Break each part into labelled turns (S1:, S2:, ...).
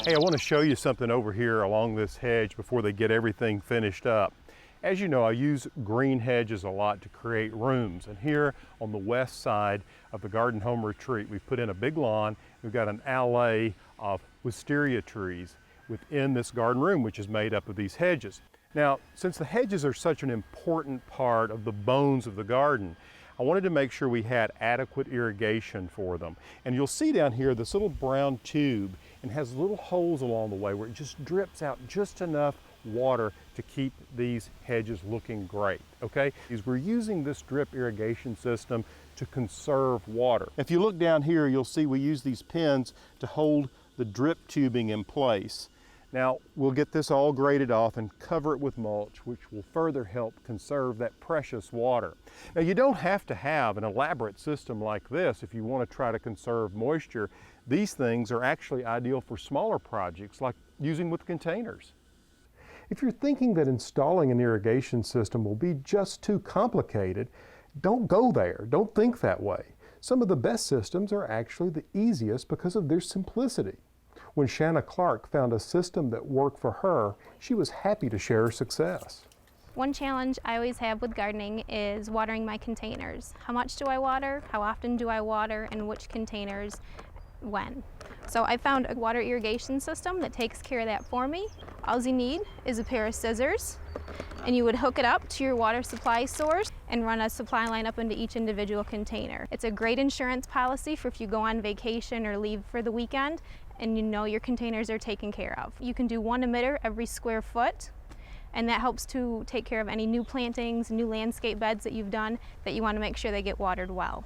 S1: Hey, I want to show you something over here along this hedge before they get everything finished up. As you know, I use green hedges a lot to create rooms, and here on the west side of the garden home retreat, we've put in a big lawn. We've got an alley of wisteria trees within this garden room, which is made up of these hedges. Now, since the hedges are such an important part of the bones of the garden, I wanted to make sure we had adequate irrigation for them. And you'll see down here this little brown tube, and has little holes along the way where it just drips out just enough water to keep these hedges looking great, okay? We're using this drip irrigation system to conserve water. If you look down here, you'll see we use these pins to hold the drip tubing in place. Now, we'll get this all graded off and cover it with mulch, which will further help conserve that precious water. Now, you don't have to have an elaborate system like this if you want to try to conserve moisture. These things are actually ideal for smaller projects, like using with containers. If you're thinking that installing an irrigation system will be just too complicated, don't go there. Don't think that way. Some of the best systems are actually the easiest because of their simplicity. When Shanna Clark found a system that worked for her, she was happy to share her success.
S2: One challenge I always have with gardening is watering my containers. How much do I water? How often do I water? And which containers when? So I found a water irrigation system that takes care of that for me. All you need is a pair of scissors, and you would hook it up to your water supply source and run a supply line up into each individual container. It's a great insurance policy for if you go on vacation or leave for the weekend and you know your containers are taken care of. You can do one emitter every square foot, and that helps to take care of any new plantings, new landscape beds that you've done that you want to make sure they get watered well.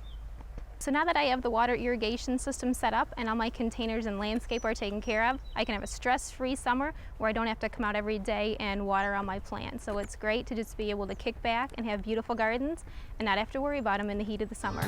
S2: So now that I have the water irrigation system set up and all my containers and landscape are taken care of, I can have a stress-free summer where I don't have to come out every day and water all my plants. So it's great to just be able to kick back and have beautiful gardens and not have to worry about them in the heat of the summer.